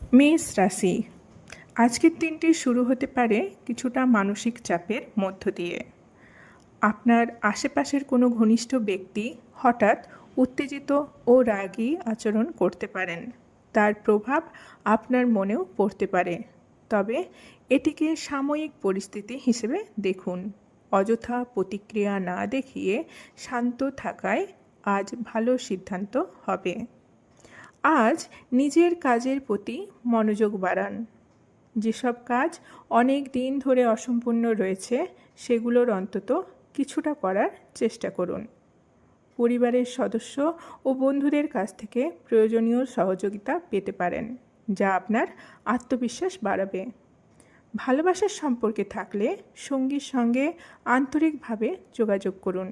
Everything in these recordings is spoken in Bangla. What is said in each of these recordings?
মেষ রাশি। আজকের দিনটি শুরু হতে পারে কিছুটা মানসিক চাপের মধ্য দিয়ে। আপনার আশেপাশের কোনো ঘনিষ্ঠ ব্যক্তি হঠাৎ উত্তেজিত ও রাগী আচরণ করতে পারেন। তার প্রভাব আপনার মনেও পড়তে পারে, তবে এটিকে সাময়িক পরিস্থিতি হিসেবে দেখুন। অযথা প্রতিক্রিয়া না দেখিয়ে শান্ত থাকায় আজ ভালো সিদ্ধান্ত হবে। আজ নিজের কাজের প্রতি মনোযোগ বাড়ান। যেসব কাজ অনেক দিন ধরে অসম্পূর্ণ রয়েছে সেগুলোর অন্তত কিছুটা করার চেষ্টা করুন। পরিবারের সদস্য ও বন্ধুদের কাছ থেকে প্রয়োজনীয় সহযোগিতা পেতে পারেন, যা আপনার আত্মবিশ্বাস বাড়াবে। ভালোবাসার সম্পর্কে থাকলে সঙ্গীর সঙ্গে আন্তরিকভাবে যোগাযোগ করুন।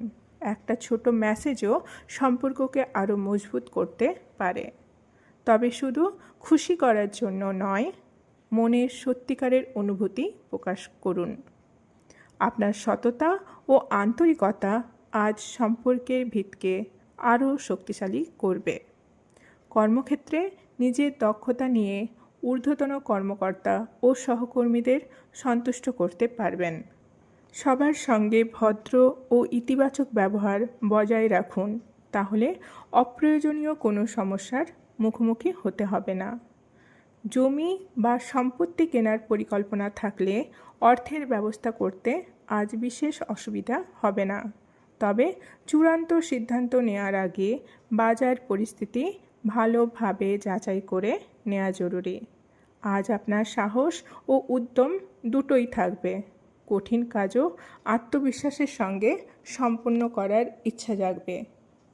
একটা ছোট মেসেজও সম্পর্ককে আরও মজবুত করতে পারে। তবে শুধু খুশি করার জন্য নয়, মনের সত্যিকারের অনুভূতি প্রকাশ করুন। আপনার সততা ও আন্তরিকতা আজ সম্পর্কের ভিতকে আরও শক্তিশালী করবে। কর্মক্ষেত্রে নিজের দক্ষতা নিয়ে ঊর্ধ্বতন কর্মকর্তা ও সহকর্মীদের সন্তুষ্ট করতে পারবেন। সবার সঙ্গে ভদ্র ও ইতিবাচক ব্যবহার বজায় রাখুন, তাহলে অপ্রয়োজনীয় কোনো সমস্যার মুখোমুখি হতে হবে না। জমি বা সম্পত্তি কেনার পরিকল্পনা থাকলে অর্থের ব্যবস্থা করতে আজ বিশেষ অসুবিধা হবে না, তবে চূড়ান্ত সিদ্ধান্ত নেওয়ার আগে বাজার পরিস্থিতি ভালোভাবে যাচাই করে নেওয়া জরুরি। আজ আপনার সাহস ও উদ্যম দুটোই থাকবে। কঠিন কাজও আত্মবিশ্বাসের সঙ্গে সম্পন্ন করার ইচ্ছা জাগবে।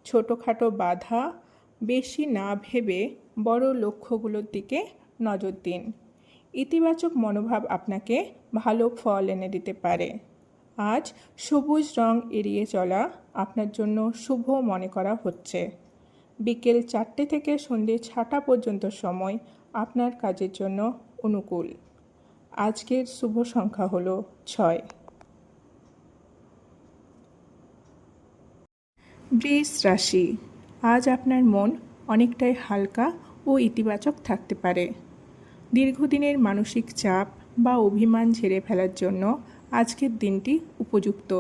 ছোটোখাটো বাধা বেশি না ভেবে বড় লক্ষ্যগুলোর দিকে নজর দিন। ইতিবাচক মনোভাব আপনাকে ভালো ফল এনে দিতে পারে। আজ সবুজ রং এড়িয়ে চলা আপনার জন্য শুভ মনে করা হচ্ছে। বিকেল 4টে থেকে সন্ধ্যে 6টা পর্যন্ত সময় আপনার কাজের জন্য অনুকূল। আজকের শুভ সংখ্যা হলো 6। বৃষ রাশি। আজ আপনার মন অনেকটাই হালকা ও ইতিবাচক থাকতে পারে। দীর্ঘদিনের মানসিক চাপ বা অভিমান ঝেড়ে ফেলার জন্য আজকের দিনটি উপযুক্ত।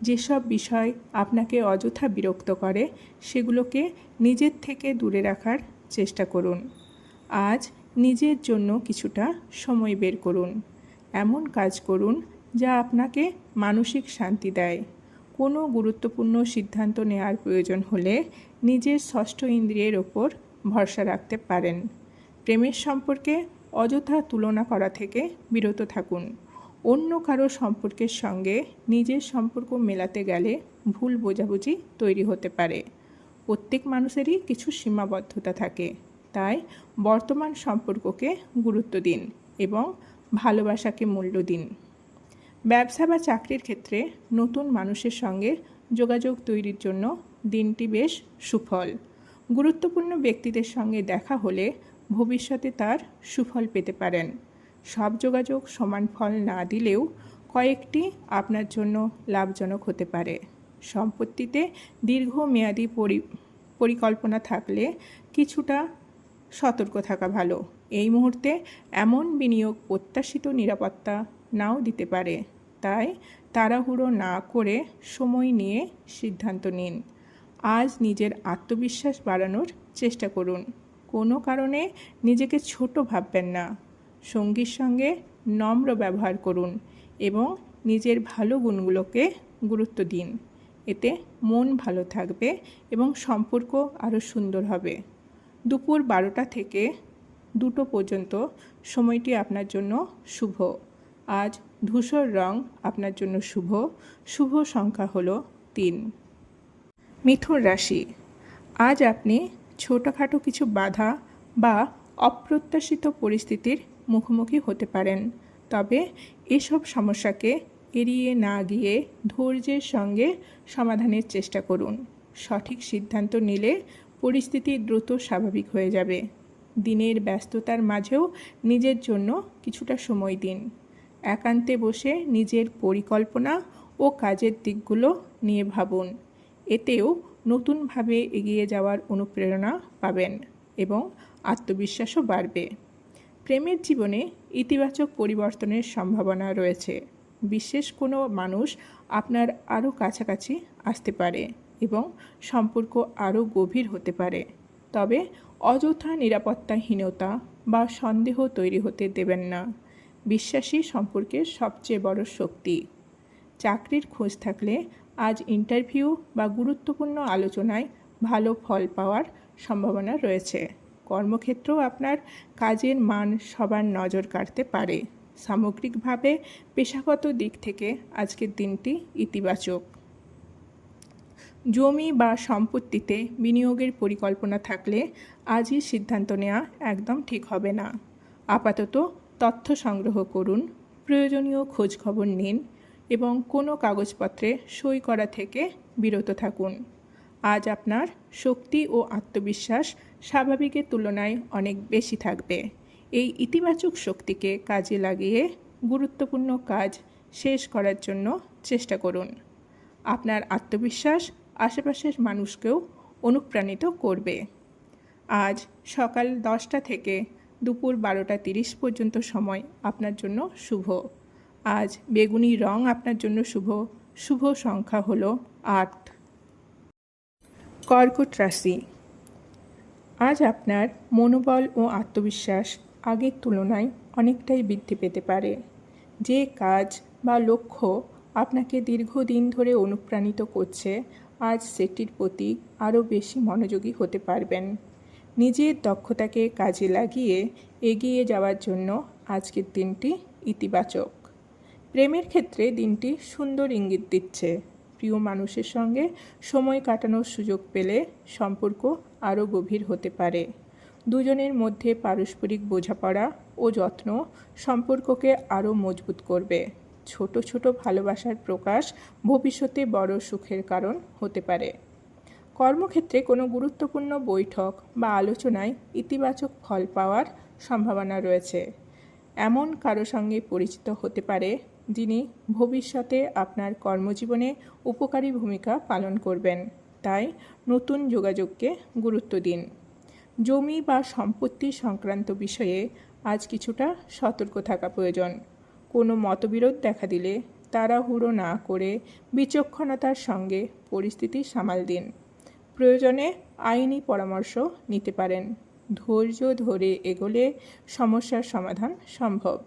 যেসব বিষয় আপনাকে অযথা বিরক্ত করে সেগুলোকে নিজের থেকে দূরে রাখার চেষ্টা করুন। আজ নিজের জন্য কিছুটা সময় বের করুন। এমন কাজ করুন যা আপনাকে মানসিক শান্তি দেয়। কোনো গুরুত্বপূর্ণ সিদ্ধান্ত নেওয়ার প্রয়োজন হলে নিজের ষষ্ঠ ইন্দ্রিয়ের ওপর ভরসা রাখতে পারেন। প্রেমের সম্পর্কে অযথা তুলনা করা থেকে বিরত থাকুন। অন্য কারো সম্পর্কের সঙ্গে নিজের সম্পর্ক মেলাতে গেলে ভুল বোঝাবুঝি তৈরি হতে পারে। প্রত্যেক মানুষেরই কিছু সীমাবদ্ধতা থাকে, তাই বর্তমান সম্পর্ককে গুরুত্ব দিন এবং ভালোবাসাকে মূল্য দিন। ব্যবসা বা চাকরির ক্ষেত্রে নতুন মানুষের সঙ্গে যোগাযোগ তৈরির জন্য দিনটি বেশ সুফল। গুরুত্বপূর্ণ ব্যক্তিদের সঙ্গে দেখা হলে ভবিষ্যতে তার সুফল পেতে পারেন। সব যোগাযোগ সমান ফল না দিলেও কয়েকটি আপনার জন্য লাভজনক হতে পারে। সম্পত্তিতে দীর্ঘমেয়াদী পরিকল্পনা থাকলে কিছুটা সতর্ক থাকা ভালো। এই মুহূর্তে এমন বিনিয়োগ প্রত্যাশিত নিরাপত্তা নাও দিতে পারে, তাই তাড়াহুড়ো না করে সময় নিয়ে সিদ্ধান্ত নিন। আজ নিজের আত্মবিশ্বাস বাড়ানোর চেষ্টা করুন। কোনো কারণে নিজেকে ছোট ভাববেন না। সঙ্গীর সঙ্গে নম্র ব্যবহার করুন এবং নিজের ভালো গুণগুলোকে গুরুত্ব দিন। এতে মন ভালো থাকবে এবং সম্পর্ক আরও সুন্দর হবে। দুপুর 12টা থেকে 2টো পর্যন্ত সময়টি আপনার জন্য শুভ। আজ ধূসর রং আপনার জন্য শুভ। শুভ সংখ্যা হলো 3। মিথুন রাশি। আজ আপনি ছোটোখাটো কিছু বাধা বা অপ্রত্যাশিত পরিস্থিতির মুখোমুখি হতে পারেন, তবে এসব সমস্যাকে এড়িয়ে না গিয়ে ধৈর্যের সঙ্গে সমাধানের চেষ্টা করুন। সঠিক সিদ্ধান্ত নিলে পরিস্থিতি দ্রুত স্বাভাবিক হয়ে যাবে। দিনের ব্যস্ততার মাঝেও নিজের জন্য কিছুটা সময় দিন। একান্তে বসে নিজের পরিকল্পনা ও কাজের দিকগুলো নিয়ে ভাবুন। এতেও নতুনভাবে এগিয়ে যাওয়ার অনুপ্রেরণা পাবেন এবং আত্মবিশ্বাসও বাড়বে। প্রেমের জীবনে ইতিবাচক পরিবর্তনের সম্ভাবনা রয়েছে। বিশেষ কোনো মানুষ আপনার আরও কাছাকাছি আসতে পারে এবং সম্পর্ক আরও গভীর হতে পারে। তবে অযথা নিরাপত্তাহীনতা বা সন্দেহ তৈরি হতে দেবেন না। বিশ্বাসী সম্পর্কের সবচেয়ে বড় শক্তি। চাকরির খোঁজ থাকলে আজ ইন্টারভিউ বা গুরুত্বপূর্ণ আলোচনায় ভালো ফল পাওয়ার সম্ভাবনা রয়েছে। কর্মক্ষেত্রেও আপনার কাজের মান সবার নজর কাড়তে পারে। সামগ্রিকভাবে পেশাগত দিক থেকে আজকের দিনটি ইতিবাচক। জমি বা সম্পত্তিতে বিনিয়োগের পরিকল্পনা থাকলে আজই সিদ্ধান্ত নেওয়া একদম ঠিক হবে না। আপাতত তথ্য সংগ্রহ করুন, প্রয়োজনীয় খোঁজখবর নিন এবং কোনো কাগজপত্রে সই করা থেকে বিরত থাকুন। আজ আপনার শক্তি ও আত্মবিশ্বাস স্বাভাবিকের তুলনায় অনেক বেশি থাকবে। এই ইতিবাচক শক্তিকে কাজে লাগিয়ে গুরুত্বপূর্ণ কাজ শেষ করার জন্য চেষ্টা করুন। আপনার আত্মবিশ্বাস আশেপাশের মানুষকেও অনুপ্রাণিত করবে। আজ সকাল 10টা থেকে দুপুর 12:30 পর্যন্ত সময় আপনার জন্য শুভ। আজ বেগুনি রং আপনার জন্য শুভ। শুভ সংখ্যা হলো 8। কর্কট রাশি। আজ আপনার মনোবল ও আত্মবিশ্বাস আগের তুলনায় অনেকটাই বৃদ্ধি পেতে পারে। যে কাজ বা লক্ষ্য আপনাকে দীর্ঘদিন ধরে অনুপ্রাণিত করছে, আজ সেটির প্রতি আরও বেশি মনোযোগী হতে পারবেন। নিজের দক্ষতাকে কাজে লাগিয়ে এগিয়ে যাওয়ার জন্য আজকের দিনটি ইতিবাচক। প্রেমের ক্ষেত্রে দিনটি সুন্দর ইঙ্গিত দিচ্ছে। প্রিয় মানুষের সঙ্গে সময় কাটানোর সুযোগ পেলে সম্পর্ক আরও গভীর হতে পারে। দুজনের মধ্যে পারস্পরিক বোঝাপড়া ও যত্ন সম্পর্ককে আরও মজবুত করবে। ছোট ছোট ভালোবাসার প্রকাশ ভবিষ্যতে বড় সুখের কারণ হতে পারে। কর্মক্ষেত্রে কোনো গুরুত্বপূর্ণ বৈঠক বা আলোচনায় ইতিবাচক ফল পাওয়ার সম্ভাবনা রয়েছে। এমন কারো সঙ্গে পরিচিত হতে পারে যিনি ভবিষ্যতে আপনার কর্মজীবনে উপকারী ভূমিকা পালন করবেন। তাই নতুন যোগাযোগকে গুরুত্ব দিন। জমি বা সম্পত্তি সংক্রান্ত বিষয়ে আজ কিছুটা সতর্ক থাকা প্রয়োজন। কোনো মতবিরোধ দেখা দিলে তাড়াহুড়ো না করে বিচক্ষণতার সঙ্গে পরিস্থিতি সামাল দিন। প্রয়োজনে আইনি পরামর্শ নিতে পারেন। ধৈর্য ধরে এগোলে সমস্যার সমাধান সম্ভব।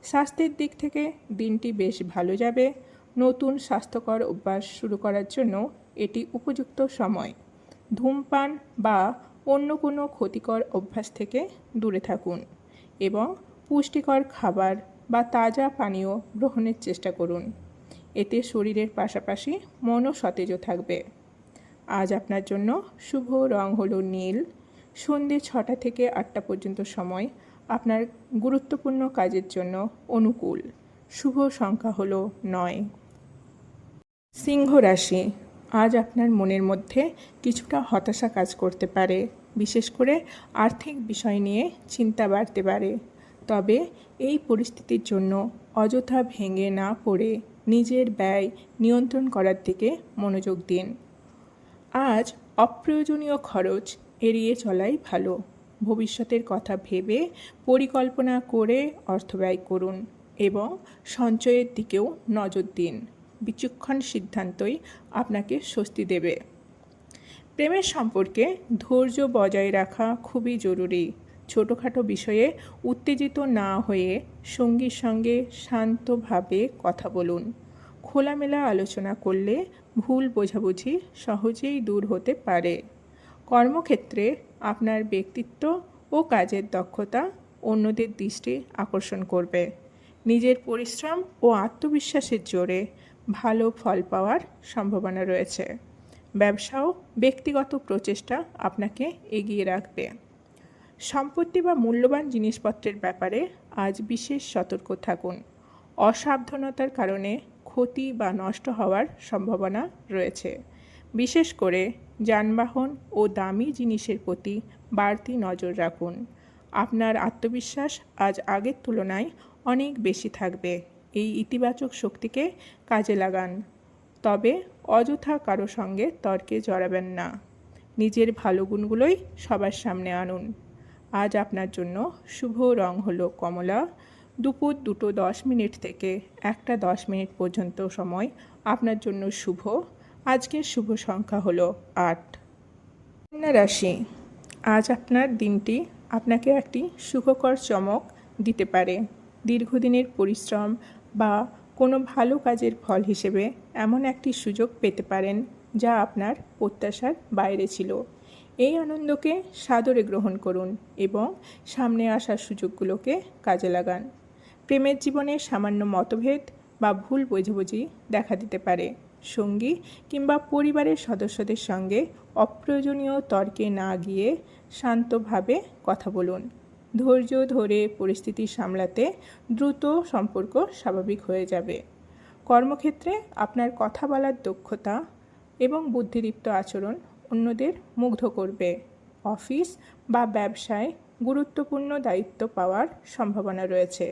স্বাস্থ্যের দিক থেকে দিনটি বেশ ভালো যাবে। নতুন স্বাস্থ্যকর অভ্যাস শুরু করার জন্য এটি উপযুক্ত সময়। ধূমপান বা অন্য কোনো ক্ষতিকর অভ্যাস থেকে দূরে থাকুন এবং পুষ্টিকর খাবার বা তাজা পানীয় গ্রহণের চেষ্টা করুন। এতে শরীরের পাশাপাশি মনও সতেজ থাকবে। আজ আপনার জন্য শুভ রং হলো নীল। সন্ধ্যে 6টা থেকে 8টা পর্যন্ত সময় আপনার গুরুত্বপূর্ণ কাজের জন্য অনুকূল। শুভ সংখ্যা হলো 9। সিংহ রাশি। আজ আপনার মনের মধ্যে কিছুটা হতাশা কাজ করতে পারে। বিশেষ করে আর্থিক বিষয় নিয়ে চিন্তা বাড়তে পারে। তবে এই পরিস্থিতির জন্য অযথা ভেঙে না পড়ে নিজের ব্যয় নিয়ন্ত্রণ করার দিকে মনোযোগ দিন। আজ অপ্রয়োজনীয় খরচ এড়িয়ে চলাই ভালো। ভবিষ্যতের কথা ভেবে পরিকল্পনা করে অর্থ ব্যয় করুন এবং সঞ্চয়ের দিকেও নজর দিন। বিচক্ষণ সিদ্ধান্তই আপনাকে স্বস্তি দেবে। প্রেমের সম্পর্কে ধৈর্য বজায় রাখা খুবই জরুরি। ছোটোখাটো বিষয়ে উত্তেজিত না হয়ে সঙ্গীর সঙ্গে শান্তভাবে কথা বলুন। খোলামেলা আলোচনা করলে ভুল বোঝাবুঝি সহজেই দূর হতে পারে। কর্মক্ষেত্রে আপনার ব্যক্তিত্ব ও কাজের দক্ষতা অন্যদের দৃষ্টি আকর্ষণ করবে। নিজের পরিশ্রম ও আত্মবিশ্বাসের জোরে ভালো ফল পাওয়ার সম্ভাবনা রয়েছে। ব্যবসাও ব্যক্তিগত প্রচেষ্টা আপনাকে এগিয়ে রাখবে। সম্পত্তি বা মূল্যবান জিনিসপত্রের ব্যাপারে আজ বিশেষ সতর্ক থাকুন। অসাবধানতার কারণে ক্ষতি বা নষ্ট হওয়ার সম্ভাবনা রয়েছে। বিশেষ করে যানবাহন ও দামি জিনিসের প্রতি বাড়তি নজর রাখুন। আপনার আত্মবিশ্বাস আজ আগের তুলনায় অনেক বেশি থাকবে। এই ইতিবাচক শক্তিকে কাজে লাগান। তবে অযথা কারো সঙ্গে তর্কে জড়াবেন না। নিজের ভালো গুণগুলোই সবার সামনে আনুন। আজ আপনার জন্য শুভ রং হলো কমলা। দুপুর 2:10 থেকে 1:10 পর্যন্ত সময় আপনার জন্য শুভ। আজকের শুভ সংখ্যা হলো 8। কন্যা রাশি, আজ আপনার দিনটি আপনাকে একটি সুখকর চমক দিতে পারে। দীর্ঘদিনের পরিশ্রম বা কোনো ভালো কাজের ফল হিসেবে এমন একটি সুযোগ পেতে পারেন যা আপনার প্রত্যাশার বাইরে ছিল। এই আনন্দকে সাদরে গ্রহণ করুন এবং সামনে আসা সুযোগগুলোকে কাজে লাগান। প্রেমের জীবনে সামান্য মতভেদ বা ভুল বোঝাবুঝি দেখা দিতে পারে। সঙ্গী কিংবা পরিবারের সদস্যদের সঙ্গে অপ্রয়োজনীয় তর্কে না গিয়ে শান্তভাবে কথা বলুন। ধৈর্য ধরে পরিস্থিতি সামলাতে দ্রুত সম্পর্ক স্বাভাবিক হয়ে যাবে। কর্মক্ষেত্রে আপনার কথা বলার দক্ষতা এবং বুদ্ধিদীপ্ত আচরণ অন্যদের মুগ্ধ করবে। অফিস বা ব্যবসায় গুরুত্বপূর্ণ দায়িত্ব পাওয়ার সম্ভাবনা রয়েছে।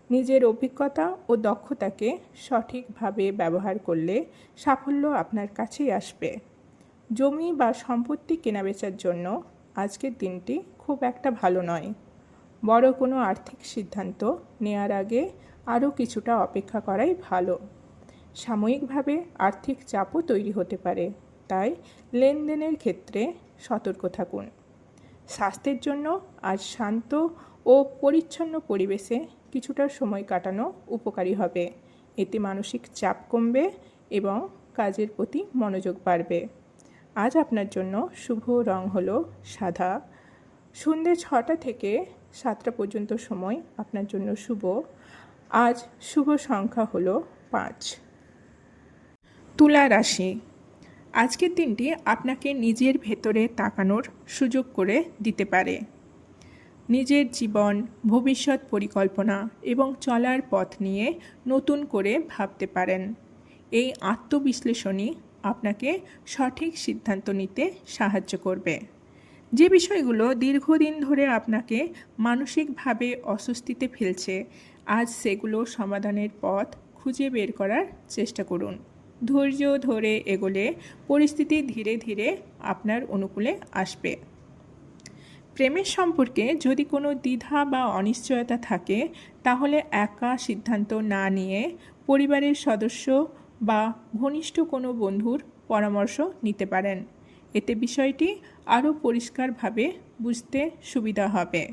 নিজের অভিজ্ঞতা ও দক্ষতাকে সঠিকভাবে ব্যবহার করলে সাফল্য আপনার কাছেই আসবে। জমি বা সম্পত্তি কেনাবেচার জন্য আজকের দিনটি খুব একটা ভালো নয়। বড় কোনো আর্থিক সিদ্ধান্ত নেওয়ার আগে আরও কিছুটা অপেক্ষা করাই ভালো। সাময়িকভাবে আর্থিক চাপও তৈরি হতে পারে, তাই লেনদেনের ক্ষেত্রে সতর্ক থাকুন। স্বাস্থ্যের জন্য আজ শান্ত ও পরিচ্ছন্ন পরিবেশে কিছুটা সময় কাটানো উপকারী হবে। এতে মানসিক চাপ কমবে এবং কাজের প্রতি মনোযোগ বাড়বে। আজ আপনার জন্য শুভ রং হলো সাদা। সন্ধ্যে 6টা থেকে 7টা পর্যন্ত সময় আপনার জন্য শুভ। আজ শুভ সংখ্যা হলো 5। তুলা রাশি, আজকের দিনটি আপনাকে নিজের ভেতরে তাকানোর সুযোগ করে দিতে পারে। নিজের জীবন, ভবিষ্যৎ পরিকল্পনা এবং চলার পথ নিয়ে নতুন করে ভাবতে পারেন। এই আত্মবিশ্লেষণই আপনাকে সঠিক সিদ্ধান্ত নিতে সাহায্য করবে। যে বিষয়গুলো দীর্ঘদিন ধরে আপনাকে মানসিকভাবে অস্বস্তিতে ফেলছে, আজ সেগুলো সমাধানের পথ খুঁজে বের করার চেষ্টা করুন। ধৈর্য ধরে এগোলে পরিস্থিতি ধীরে ধীরে আপনার অনুকূলে আসবে। প্রেমের সম্পর্কে যদি কোনো দ্বিধা বা অনিশ্চয়তা থাকে, তাহলে একা সিদ্ধান্ত না নিয়ে পরিবারের সদস্য বা ঘনিষ্ঠ কোনো বন্ধুর পরামর্শ নিতে পারেন। এতে বিষয়টি আরও পরিষ্কারভাবে বুঝতে সুবিধা হবে।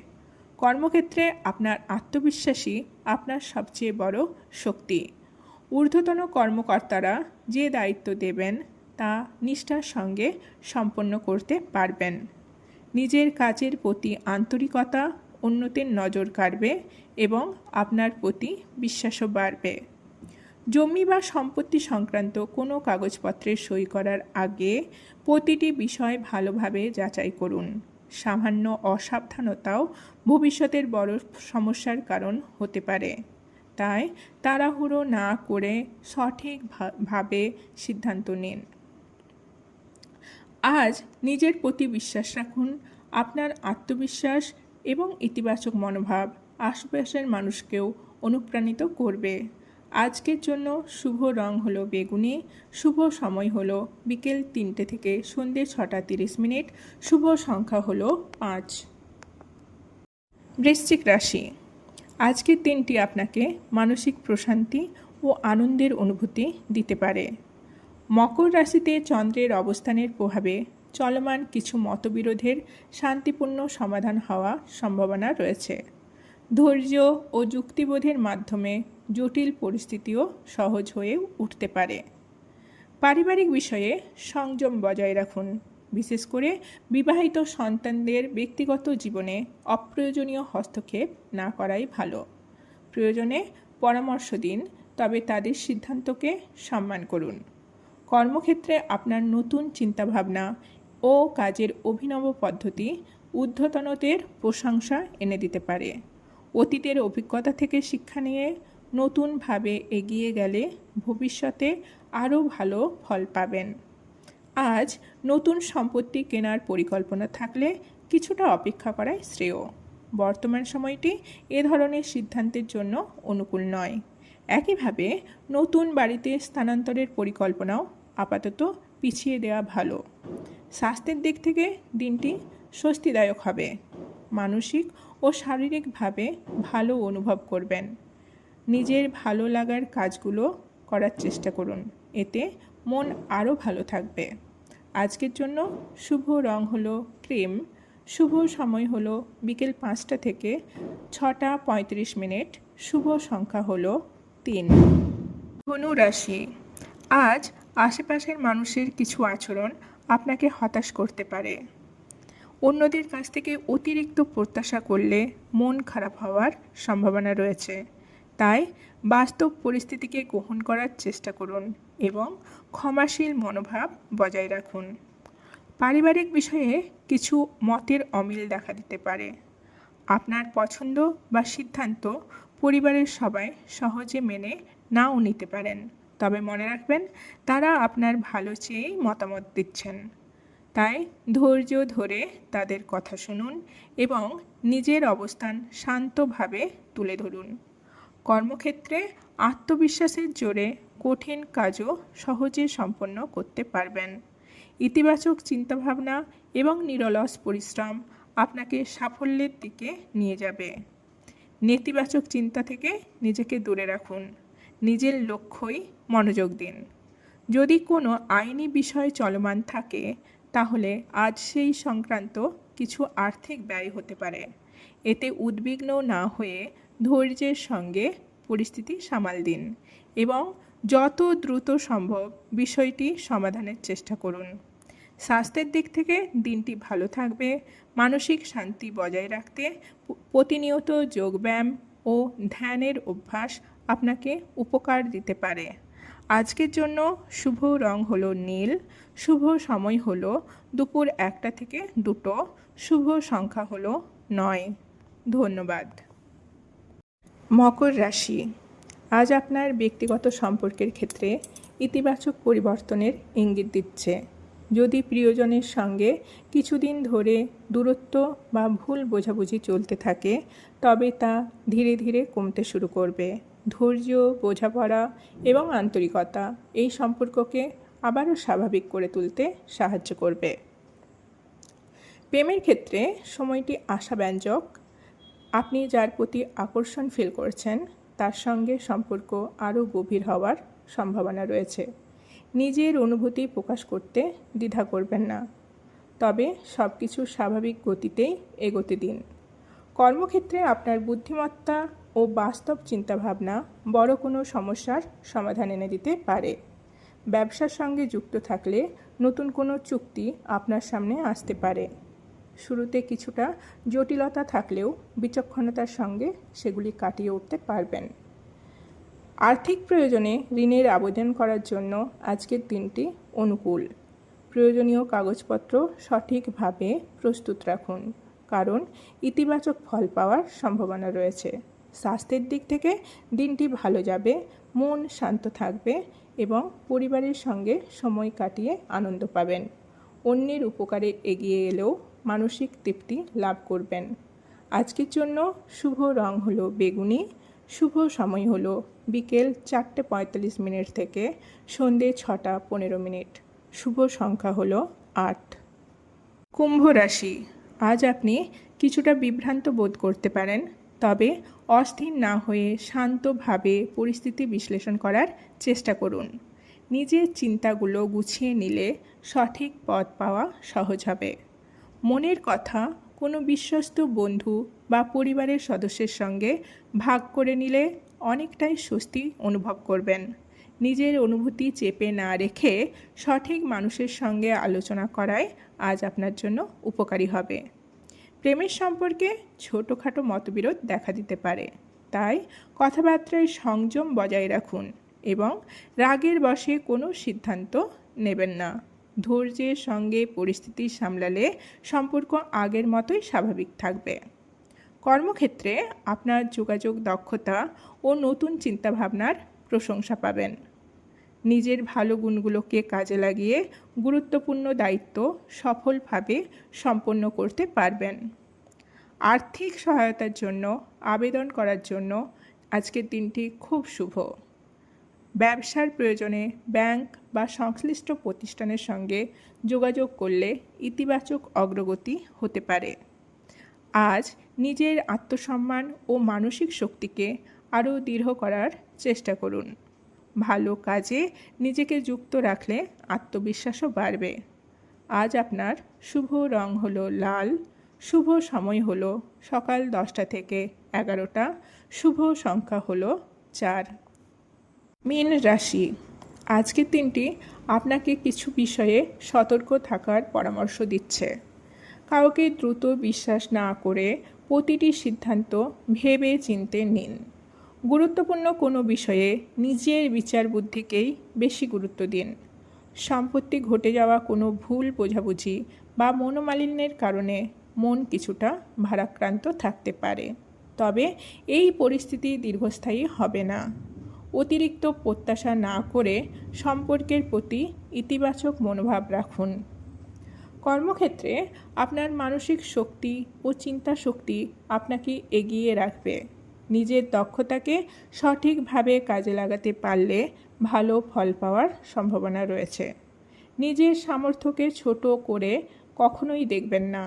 কর্মক্ষেত্রে আপনার আত্মবিশ্বাসই আপনার সবচেয়ে বড় শক্তি। ঊর্ধ্বতন কর্মকর্তারা যে দায়িত্ব দেবেন তা নিষ্ঠার সঙ্গে সম্পন্ন করতে পারবেন। নিজের কাজের প্রতি আন্তরিকতা অন্যদের নজর কাড়বে এবং আপনার প্রতি বিশ্বাসও বাড়বে। জমি বা সম্পত্তি সংক্রান্ত কোনো কাগজপত্রে সই করার আগে প্রতিটি বিষয় ভালোভাবে যাচাই করুন। সামান্য অসাবধানতাও ভবিষ্যতের বড় সমস্যার কারণ হতে পারে। তাই তাড়াহুড়ো না করে সঠিকভাবে সিদ্ধান্ত নিন। আজ নিজের প্রতি বিশ্বাস রাখুন। আপনার আত্মবিশ্বাস এবং ইতিবাচক মনোভাব আশপাশের মানুষকেও অনুপ্রাণিত করবে। আজকের জন্য শুভ রং হলো বেগুনি। শুভ সময় হলো বিকেল 3টে থেকে সন্ধ্যে 6:30। শুভ সংখ্যা হলো 5। বৃশ্চিক রাশি, আজকের দিনটি আপনাকে মানসিক প্রশান্তি ও আনন্দের অনুভূতি দিতে পারে। মকর রাশিতে চন্দ্রের অবস্থানের প্রভাবে চলমান কিছু মতবিরোধের শান্তিপূর্ণ সমাধান হওয়ার সম্ভাবনা রয়েছে। ধৈর্য ও যুক্তিবোধের মাধ্যমে জটিল পরিস্থিতিও সহজ হয়ে উঠতে পারে। পারিবারিক বিষয়ে সংযম বজায় রাখুন। বিশেষ করে বিবাহিত সন্তানদের ব্যক্তিগত জীবনে অপ্রয়োজনীয় হস্তক্ষেপ না করাই ভালো। প্রয়োজনে পরামর্শ দিন, তবে তাদের সিদ্ধান্তকে সম্মান করুন। কর্মক্ষেত্রে আপনার নতুন চিন্তাভাবনা ও কাজের অভিনব পদ্ধতি ঊর্ধ্বতনদের প্রশংসা এনে দিতে পারে। অতীতের অভিজ্ঞতা থেকে শিক্ষা নিয়ে নতুনভাবে এগিয়ে গেলে ভবিষ্যতে আরও ভালো ফল পাবেন। আজ নতুন সম্পত্তি কেনার পরিকল্পনা থাকলে কিছুটা অপেক্ষা করাই শ্রেয়। বর্তমান সময়টি এ ধরনের সিদ্ধান্তের জন্য অনুকূল নয়। একইভাবে নতুন বাড়িতে স্থানান্তরের পরিকল্পনাও আপাতত পিছিয়ে দেওয়া ভালো। স্বাস্থ্যের দিক থেকে দিনটি স্বস্তিদায়ক হবে। মানসিক ও শারীরিকভাবে ভালো অনুভব করবেন। নিজের ভালো লাগার কাজগুলো করার চেষ্টা করুন, এতে মন আরও ভালো থাকবে। আজকের জন্য শুভ রং হলো ক্রিম, শুভ সময় হলো বিকেল 5টা থেকে 6টা 35 মিনিট, শুভ সংখ্যা হলো 3। ধনু রাশি, আজ আশেপাশের মানুষের কিছু আচরণ আপনাকে হতাশ করতে পারে। অন্যদের কাছ থেকে অতিরিক্ত প্রত্যাশা করলে মন খারাপ হওয়ার সম্ভাবনা রয়েছে। তাই বাস্তব পরিস্থিতিকে গ্রহণ করার চেষ্টা করুন এবং ক্ষমাশীল মনোভাব বজায় রাখুন। পারিবারিক বিষয়ে কিছু মতের অমিল দেখা দিতে পারে। আপনার পছন্দ বা সিদ্ধান্ত পরিবারের সবাই সহজে মেনে নাও নিতে পারেন, তবে মনে রাখবেন তারা আপনার ভালো চেয়েই মতামত দিচ্ছেন। তাই ধৈর্য ধরে তাদের কথা শুনুন এবং নিজের অবস্থান শান্তভাবে তুলে ধরুন। কর্মক্ষেত্রে আত্মবিশ্বাসের জোরে কঠিন কাজও সহজে সম্পন্ন করতে পারবেন। ইতিবাচক চিন্তাভাবনা এবং নিরলস পরিশ্রম আপনাকে সাফল্যের দিকে নিয়ে যাবে। নেতিবাচক চিন্তা থেকে নিজেকে দূরে রাখুন, নিজের লক্ষ্যই মনোযোগ দিন। যদি কোনো আইনি বিষয় চলমান থাকে তাহলে আজ সেই সংক্রান্ত কিছু আর্থিক ব্যয় হতে পারে। এতে উদ্বিগ্ন না হয়ে ধৈর্যের সঙ্গে পরিস্থিতি সামাল দিন এবং যত দ্রুত সম্ভব বিষয়টি সমাধানের চেষ্টা করুন। স্বাস্থ্যের দিক থেকে দিনটি ভালো থাকবে। মানসিক শান্তি বজায় রাখতে প্রতিনিয়ত যোগব্যায়াম ও ধ্যানের অভ্যাস আপনাকে উপকার দিতে পারে। আজকের জন্য শুভ রং হলো নীল, শুভ সময় হলো দুপুর 1টা থেকে 2টো, শুভ সংখ্যা হলো 9। ধন্যবাদ। মকর রাশি, আজ আপনার ব্যক্তিগত সম্পর্কের ক্ষেত্রে ইতিবাচক পরিবর্তনের ইঙ্গিত দিচ্ছে। যদি প্রিয়জনের সঙ্গে কিছুদিন ধরে দূরত্ব বা ভুল বোঝাবুঝি চলতে থাকে তবে তা ধীরে ধীরে কমতে শুরু করবে। ধৈর্য, বোঝাপড়া এবং আন্তরিকতা এই সম্পর্ককে আবারও স্বাভাবিক করে তুলতে সাহায্য করবে। প্রেমের ক্ষেত্রে সময়টি আশাব্যঞ্জক। আপনি যার প্রতি আকর্ষণ ফিল করছেন তার সঙ্গে সম্পর্ক আরও গভীর হওয়ার সম্ভাবনা রয়েছে। নিজের অনুভূতি প্রকাশ করতে দ্বিধা করবেন না, তবে সব কিছু স্বাভাবিক গতিতেই এগোতে দিন। কর্মক্ষেত্রে আপনার বুদ্ধিমত্তা ও বাস্তব চিন্তাভাবনা বড় কোনো সমস্যার সমাধান এনে দিতে পারে। ব্যবসার সঙ্গে যুক্ত থাকলে নতুন কোনো চুক্তি আপনার সামনে আসতে পারে। শুরুতে কিছুটা জটিলতা থাকলেও বিচক্ষণতার সঙ্গে সেগুলি কাটিয়ে উঠতে পারবেন। আর্থিক প্রয়োজনে ঋণের আবেদন করার জন্য আজকের দিনটি অনুকূল। প্রয়োজনীয় কাগজপত্র সঠিকভাবে প্রস্তুত রাখুন, কারণ ইতিবাচক ফল পাওয়ার সম্ভাবনা রয়েছে। স্বাস্থ্যের দিক থেকে দিনটি ভালো যাবে, মন শান্ত থাকবে এবং পরিবারের সঙ্গে সময় কাটিয়ে আনন্দ পাবেন। অন্যের উপকারে এগিয়ে এলেও মানসিক তৃপ্তি লাভ করবেন। আজকের জন্য শুভ রং হলো বেগুনি, শুভ সময় হলো বিকেল 4:45 থেকে সন্ধে 6টা 15, শুভ সংখ্যা হলো 8। কুম্ভ রাশি, আজ আপনি কিছুটা বিভ্রান্ত বোধ করতে পারেন, তবে অস্থির না হয়ে শান্তভাবে পরিস্থিতি বিশ্লেষণ করার চেষ্টা করুন। নিজের চিন্তাগুলো গুছিয়ে নিলে সঠিক পথ পাওয়া সহজ হবে। মনের কথা কোনো বিশ্বস্ত বন্ধু বা পরিবারের সদস্যের সঙ্গে ভাগ করে নিলে অনেকটাই স্বস্তি অনুভব করবেন। নিজের অনুভূতি চেপে না রেখে সঠিক মানুষের সঙ্গে আলোচনা করাই আজ আপনার জন্য উপকারী হবে। প্রেমের সম্পর্কে ছোটোখাটো মতবিরোধ দেখা দিতে পারে, তাই কথাবার্তায় সংযম বজায় রাখুন এবং রাগের বশে কোনো সিদ্ধান্ত নেবেন না। ধৈর্যের সঙ্গে পরিস্থিতি সামলালে সম্পর্ক আগের মতোই স্বাভাবিক থাকবে। কর্মক্ষেত্রে আপনার যোগাযোগ দক্ষতা ও নতুন চিন্তাভাবনার প্রশংসা পাবেন। নিজের ভালো গুণগুলোকে কাজে লাগিয়ে গুরুত্বপূর্ণ দায়িত্ব সফলভাবে সম্পন্ন করতে পারবেন। আর্থিক সহায়তার জন্য আবেদন করার জন্য আজকের দিনটি খুব শুভ। ব্যবসার প্রয়োজনে ব্যাংক বা সংশ্লিষ্ট প্রতিষ্ঠানের সঙ্গে যোগাযোগ করলে ইতিবাচক অগ্রগতি হতে পারে। আজ নিজের আত্মসম্মান ও মানসিক শক্তিকে আরও দৃঢ় করার চেষ্টা করুন। ভালো কাজে নিজেকে যুক্ত রাখলে আত্মবিশ্বাসও বাড়বে। আজ আপনার শুভ রং হলো লাল, শুভ সময় হলো সকাল 10টা থেকে 11টা, শুভ সংখ্যা হলো 4। মীন রাশি, আজকের দিনটি আপনাকে কিছু বিষয়ে সতর্ক থাকার পরামর্শ দিচ্ছে। কাউকে দ্রুত বিশ্বাস না করে প্রতিটি সিদ্ধান্ত ভেবে চিন্তে নিন। গুরুত্বপূর্ণ কোনো বিষয়ে নিজের বিচার বুদ্ধিকেই বেশি গুরুত্ব দিন। সম্প্রতি ঘটে যাওয়া কোনো ভুল বোঝাবুঝি বা মনোমালিন্যের কারণে মন কিছুটা ভারাক্রান্ত থাকতে পারে, তবে এই পরিস্থিতি দীর্ঘস্থায়ী হবে না। অতিরিক্ত প্রত্যাশা না করে সম্পর্কের প্রতি ইতিবাচক মনোভাব রাখুন। কর্মক্ষেত্রে আপনার মানসিক শক্তি ও চিন্তা শক্তি আপনাকে এগিয়ে রাখবে। নিজের দক্ষতাকে সঠিকভাবে কাজে লাগাতে পারলে ভালো ফল পাওয়ার সম্ভাবনা রয়েছে। নিজের সামর্থ্যকে ছোট করে কখনোই দেখবেন না।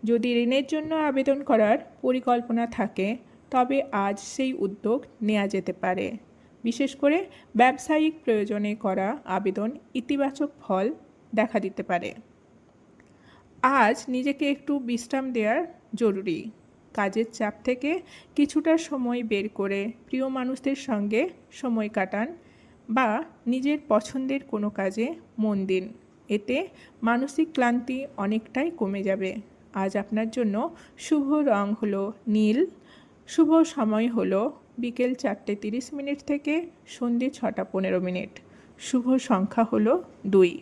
যদি ঋণের জন্য আবেদন করার পরিকল্পনা থাকে, তবে আজ সেই উদ্যোগ নেওয়া যেতে পারে। বিশেষ করে ব্যবসায়িক প্রয়োজনে করা আবেদন ইতিবাচক ফল দেখা দিতে পারে। আজ নিজেকে একটু বিশ্রাম দেওয়ার জরুরি। কাজের চাপ থেকে কিছুটা সময় বের করে প্রিয় মানুষদের সঙ্গে সময় কাটান বা নিজের পছন্দের কোনো কাজে মন দিন। এতে মানসিক ক্লান্তি অনেকটাই কমে যাবে। আজ আপনার জন্য শুভ রং হলো নীল, শুভ সময় হলো বিকেল 4:30 থেকে সন্ধ্যে 6:15, শুভ সংখ্যা হলো 2।